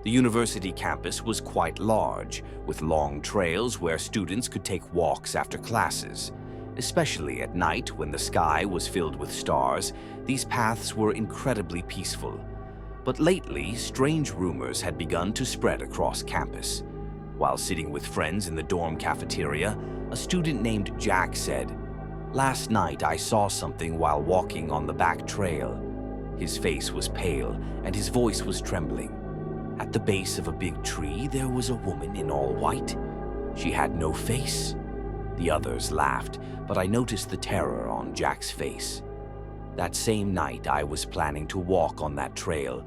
The university campus was quite large, with long trails where students could take walks after classes. Especially at night when the sky was filled with stars, these paths were incredibly peaceful. But lately, strange rumors had begun to spread across campus. While sitting with friends in the dorm cafeteria, a student named Jack said, "Last night I saw something while walking on the back trail." His face was pale and his voice was trembling. At the base of a big tree, there was a woman in all white. She had no face. The others laughed, but I noticed the terror on Jack's face. That same night, I was planning to walk on that trail,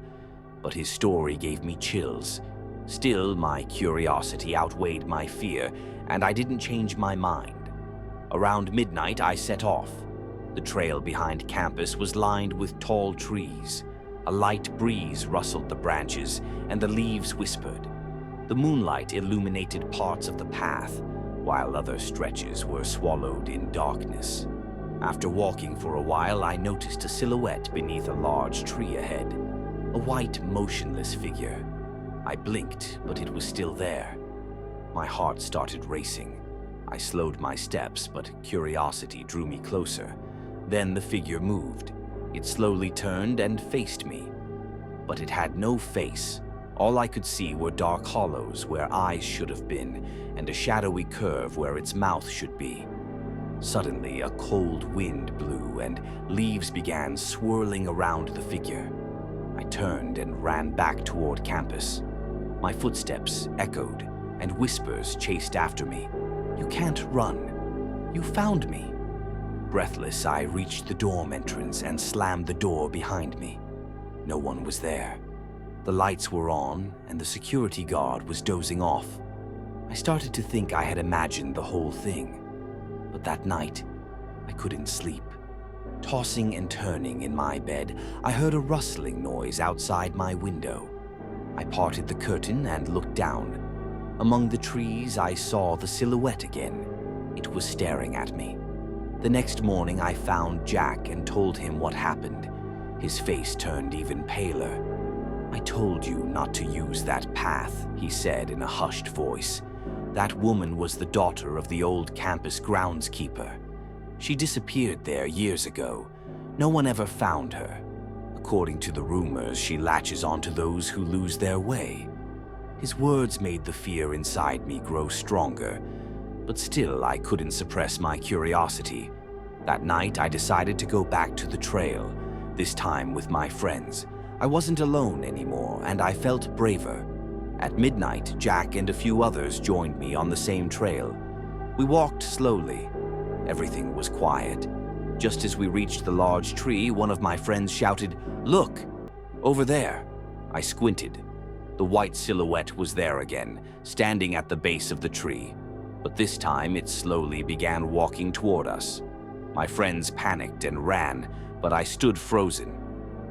but his story gave me chills. Still, my curiosity outweighed my fear, and I didn't change my mind. Around midnight, I set off. The trail behind campus was lined with tall trees. A light breeze rustled the branches, and the leaves whispered. The moonlight illuminated parts of the path, while other stretches were swallowed in darkness. After walking for a while, I noticed a silhouette beneath a large tree ahead. A white, motionless figure. I blinked, but it was still there. My heart started racing. I slowed my steps, but curiosity drew me closer. Then the figure moved. It slowly turned and faced me. But it had no face. All I could see were dark hollows where eyes should have been, and a shadowy curve where its mouth should be. Suddenly, a cold wind blew, and leaves began swirling around the figure. I turned and ran back toward campus. My footsteps echoed, and whispers chased after me. "You can't run. You found me." Breathless, I reached the dorm entrance and slammed the door behind me. No one was there. The lights were on, and the security guard was dozing off. I started to think I had imagined the whole thing. But that night, I couldn't sleep. Tossing and turning in my bed, I heard a rustling noise outside my window. I parted the curtain and looked down. Among the trees, I saw the silhouette again. It was staring at me. The next morning, I found Jack and told him what happened. His face turned even paler. "I told you not to use that path," he said in a hushed voice. "That woman was the daughter of the old campus groundskeeper. She disappeared there years ago. No one ever found her. According to the rumors, she latches onto those who lose their way." His words made the fear inside me grow stronger, but still I couldn't suppress my curiosity. That night, I decided to go back to the trail, this time with my friends. I wasn't alone anymore, and I felt braver. At midnight, Jack and a few others joined me on the same trail. We walked slowly. Everything was quiet. Just as we reached the large tree, one of my friends shouted, "Look! Over there!" I squinted. The white silhouette was there again, standing at the base of the tree. But this time, it slowly began walking toward us. My friends panicked and ran, but I stood frozen.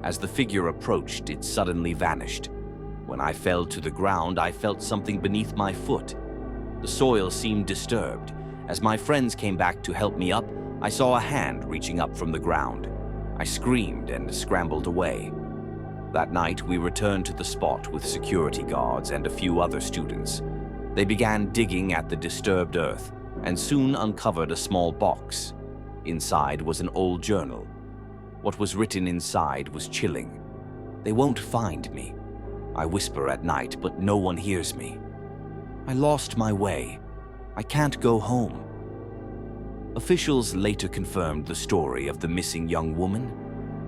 As the figure approached, it suddenly vanished. When I fell to the ground, I felt something beneath my foot. The soil seemed disturbed. As my friends came back to help me up, I saw a hand reaching up from the ground. I screamed and scrambled away. That night, we returned to the spot with security guards and a few other students. They began digging at the disturbed earth and soon uncovered a small box. Inside was an old journal. What was written inside was chilling. "They won't find me. I whisper at night, but no one hears me. I lost my way. I can't go home." Officials later confirmed the story of the missing young woman.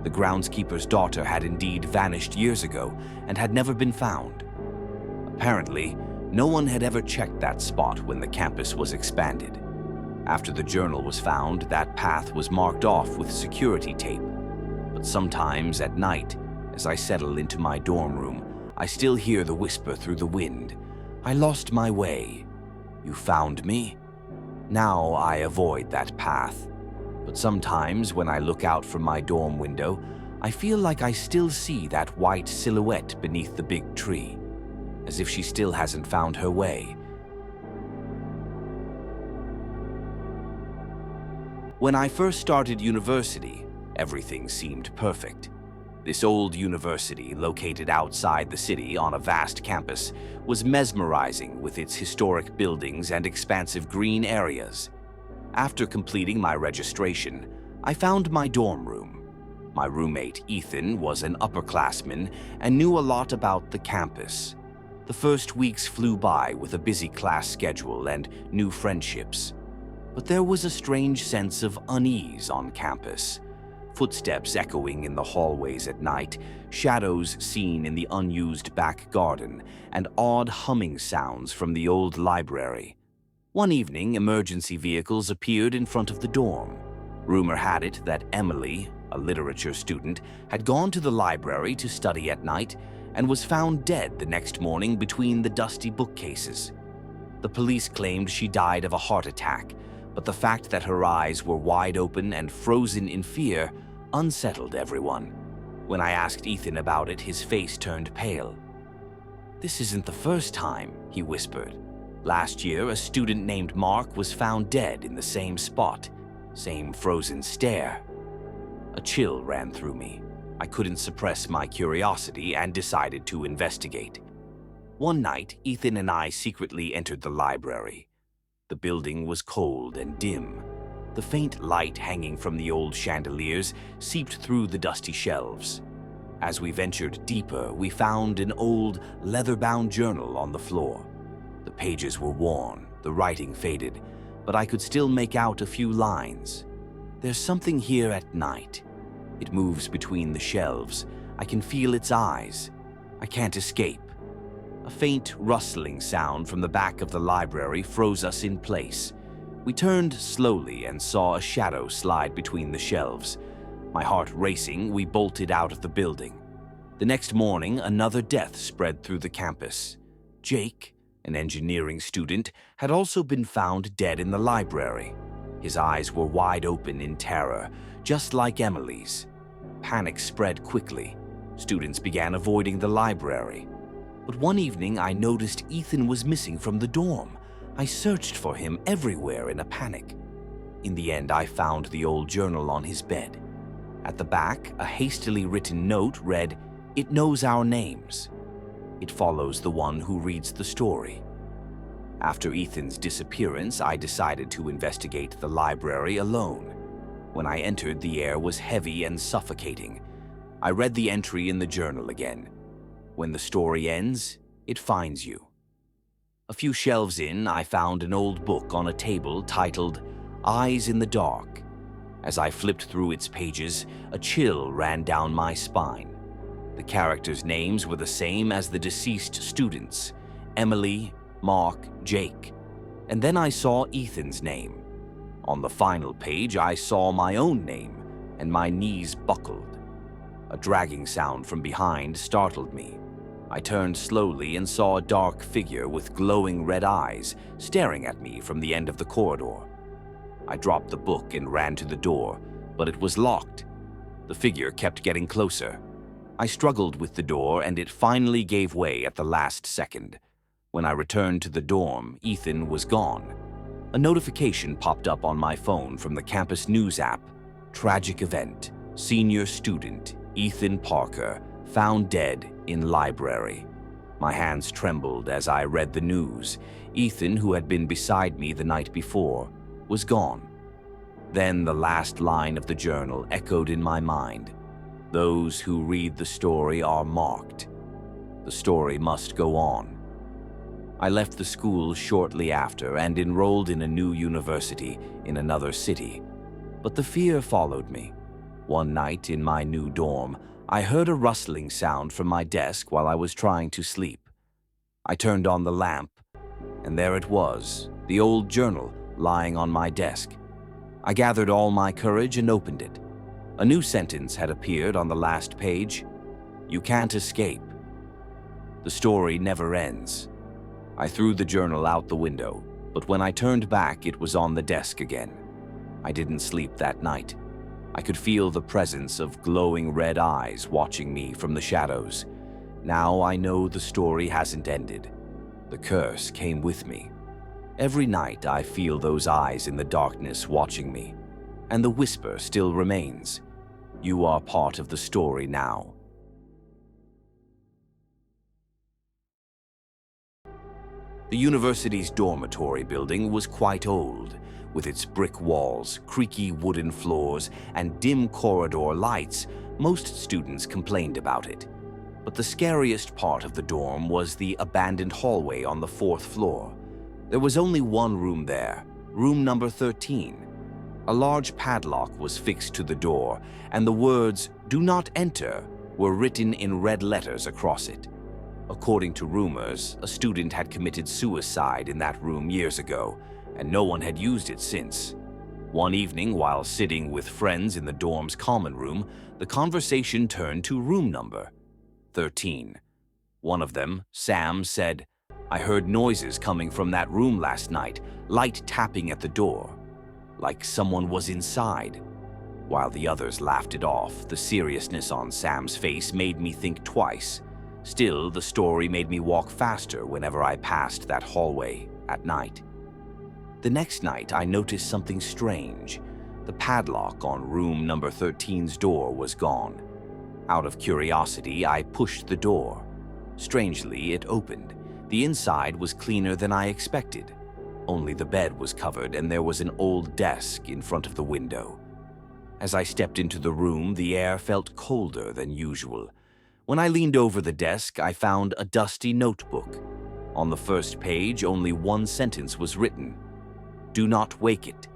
The groundskeeper's daughter had indeed vanished years ago and had never been found. Apparently, no one had ever checked that spot when the campus was expanded. After the journal was found, that path was marked off with security tape. But sometimes at night, as I settle into my dorm room, I still hear the whisper through the wind. "I lost my way. You found me?" Now I avoid that path. But sometimes when I look out from my dorm window, I feel like I still see that white silhouette beneath the big tree, as if she still hasn't found her way. When I first started university, everything seemed perfect. This old university, located outside the city on a vast campus, was mesmerizing with its historic buildings and expansive green areas. After completing my registration, I found my dorm room. My roommate, Ethan, was an upperclassman and knew a lot about the campus. The first weeks flew by with a busy class schedule and new friendships. But there was a strange sense of unease on campus. Footsteps echoing in the hallways at night, shadows seen in the unused back garden, and odd humming sounds from the old library. One evening, emergency vehicles appeared in front of the dorm. Rumor had it that Emily, a literature student, had gone to the library to study at night and was found dead the next morning between the dusty bookcases. The police claimed she died of a heart attack, but the fact that her eyes were wide open and frozen in fear unsettled everyone. When I asked Ethan about it, his face turned pale. "This isn't the first time," he whispered. "Last year, a student named Mark was found dead in the same spot, same frozen stare." A chill ran through me. I couldn't suppress my curiosity and decided to investigate. One night, Ethan and I secretly entered the library. The building was cold and dim. The faint light hanging from the old chandeliers seeped through the dusty shelves. As we ventured deeper, we found an old, leather-bound journal on the floor. The pages were worn, the writing faded, but I could still make out a few lines. "There's something here at night. It moves between the shelves. I can feel its eyes. I can't escape." A faint rustling sound from the back of the library froze us in place. We turned slowly and saw a shadow slide between the shelves. My heart racing, we bolted out of the building. The next morning, another death spread through the campus. Jake, an engineering student, had also been found dead in the library. His eyes were wide open in terror, just like Emily's. Panic spread quickly. Students began avoiding the library. But one evening, I noticed Ethan was missing from the dorm. I searched for him everywhere in a panic. In the end, I found the old journal on his bed. At the back, a hastily written note read, "It knows our names. It follows the one who reads the story." After Ethan's disappearance, I decided to investigate the library alone. When I entered, the air was heavy and suffocating. I read the entry in the journal again. "When the story ends, it finds you." A few shelves in, I found an old book on a table titled Eyes in the Dark. As I flipped through its pages, a chill ran down my spine. The characters' names were the same as the deceased students: Emily, Mark, Jake. And then I saw Ethan's name. On the final page, I saw my own name, and my knees buckled. A dragging sound from behind startled me. I turned slowly and saw a dark figure with glowing red eyes staring at me from the end of the corridor. I dropped the book and ran to the door, but it was locked. The figure kept getting closer. I struggled with the door, and it finally gave way at the last second. When I returned to the dorm, Ethan was gone. A notification popped up on my phone from the campus news app. Tragic event. Senior student Ethan Parker found dead in library. My hands trembled as I read the news. Ethan, who had been beside me the night before, was gone. Then the last line of the journal echoed in my mind. "Those who read the story are marked. The story must go on." I left the school shortly after and enrolled in a new university in another city. But the fear followed me. One night in my new dorm, I heard a rustling sound from my desk while I was trying to sleep. I turned on the lamp, and there it was, the old journal lying on my desk. I gathered all my courage and opened it. A new sentence had appeared on the last page. "You can't escape. The story never ends." I threw the journal out the window, but when I turned back, it was on the desk again. I didn't sleep that night. I could feel the presence of glowing red eyes watching me from the shadows. Now I know the story hasn't ended. The curse came with me. Every night I feel those eyes in the darkness watching me, and the whisper still remains. You are part of the story now. The university's dormitory building was quite old, with its brick walls, creaky wooden floors, and dim corridor lights. Most students complained about it. But the scariest part of the dorm was the abandoned hallway on the 4th floor. There was only one room there, room number 13. A large padlock was fixed to the door, and the words, "Do not enter," were written in red letters across it. According to rumors, a student had committed suicide in that room years ago, and no one had used it since. One evening, while sitting with friends in the dorm's common room, the conversation turned to room number 13. One of them, Sam, said, "I heard noises coming from that room last night, light tapping at the door, like someone was inside." While the others laughed it off, the seriousness on Sam's face made me think twice. Still, the story made me walk faster whenever I passed that hallway at night. The next night, I noticed something strange. The padlock on room number 13's door was gone. Out of curiosity, I pushed the door. Strangely, it opened. The inside was cleaner than I expected. Only the bed was covered, and there was an old desk in front of the window. As I stepped into the room, the air felt colder than usual. When I leaned over the desk, I found a dusty notebook. On the first page, only one sentence was written: "Do not wake it."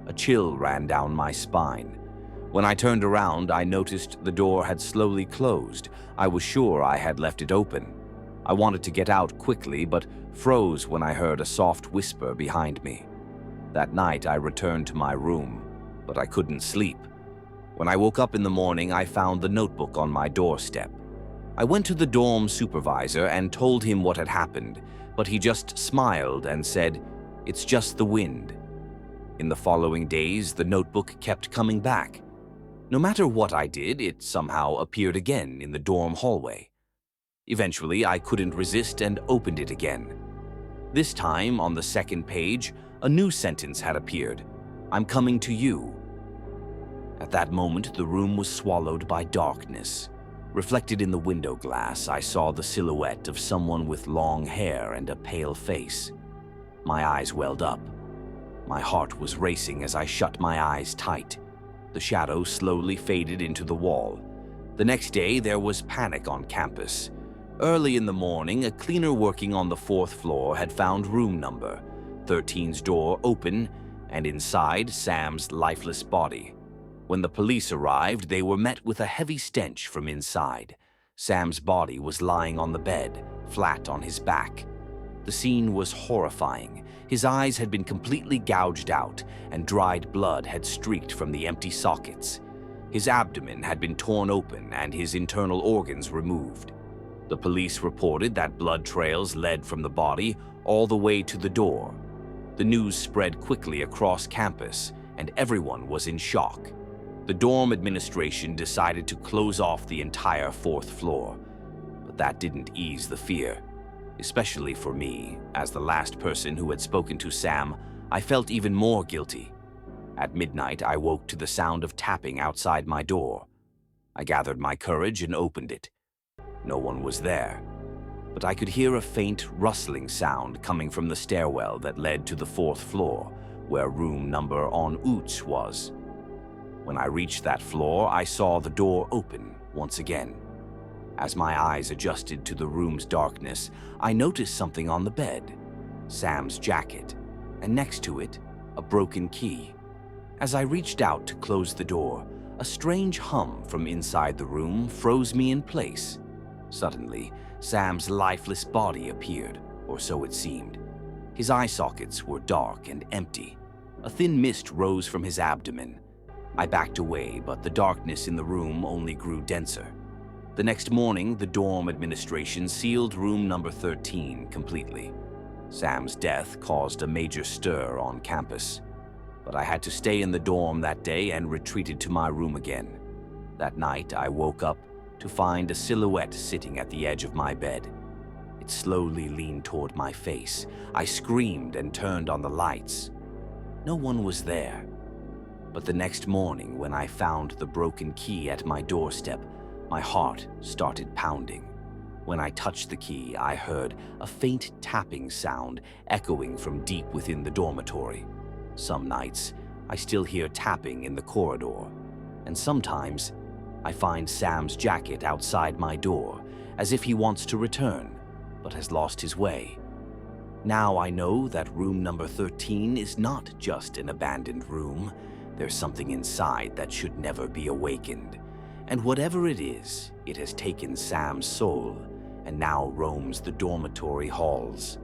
A chill ran down my spine. When I turned around, I noticed the door had slowly closed. I was sure I had left it open. I wanted to get out quickly, but froze when I heard a soft whisper behind me. That night, I returned to my room, but I couldn't sleep. When I woke up in the morning, I found the notebook on my doorstep. I went to the dorm supervisor and told him what had happened, but he just smiled and said, "It's just the wind." In the following days, the notebook kept coming back. No matter what I did, it somehow appeared again in the dorm hallway. Eventually, I couldn't resist and opened it again. This time, on the second page, a new sentence had appeared: "I'm coming to you." At that moment, the room was swallowed by darkness. Reflected in the window glass, I saw the silhouette of someone with long hair and a pale face. My eyes welled up. My heart was racing as I shut my eyes tight. The shadow slowly faded into the wall. The next day, there was panic on campus. Early in the morning, a cleaner working on the 4th floor had found room number 13's door open, and inside, Sam's lifeless body. When the police arrived, they were met with a heavy stench from inside. Sam's body was lying on the bed, flat on his back. The scene was horrifying. His eyes had been completely gouged out, and dried blood had streaked from the empty sockets. His abdomen had been torn open and his internal organs removed. The police reported that blood trails led from the body all the way to the door. The news spread quickly across campus, and everyone was in shock. The dorm administration decided to close off the entire 4th floor, but that didn't ease the fear. Especially for me, as the last person who had spoken to Sam, I felt even more guilty. At midnight, I woke to the sound of tapping outside my door. I gathered my courage and opened it. No one was there, but I could hear a faint rustling sound coming from the stairwell that led to the 4th floor, where room number en outre was. When I reached that floor, I saw the door open once again. As my eyes adjusted to the room's darkness, I noticed something on the bed: Sam's jacket, and next to it, a broken key. As I reached out to close the door, a strange hum from inside the room froze me in place. Suddenly, Sam's lifeless body appeared, or so it seemed. His eye sockets were dark and empty. A thin mist rose from his abdomen. I backed away, but the darkness in the room only grew denser. The next morning, the dorm administration sealed room number 13 completely. Sam's death caused a major stir on campus, but I had to stay in the dorm that day and retreated to my room again. That night, I woke up to find a silhouette sitting at the edge of my bed. It slowly leaned toward my face. I screamed and turned on the lights. No one was there, But the next morning, when I found the broken key at my doorstep, my heart started pounding. When I touched the key, I heard a faint tapping sound echoing from deep within the dormitory. Some nights, I still hear tapping in the corridor, and sometimes I find Sam's jacket outside my door, as if he wants to return, but has lost his way. Now I know that room number 13 is not just an abandoned room. There's something inside that should never be awakened. And whatever it is, it has taken Sam's soul and now roams the dormitory halls.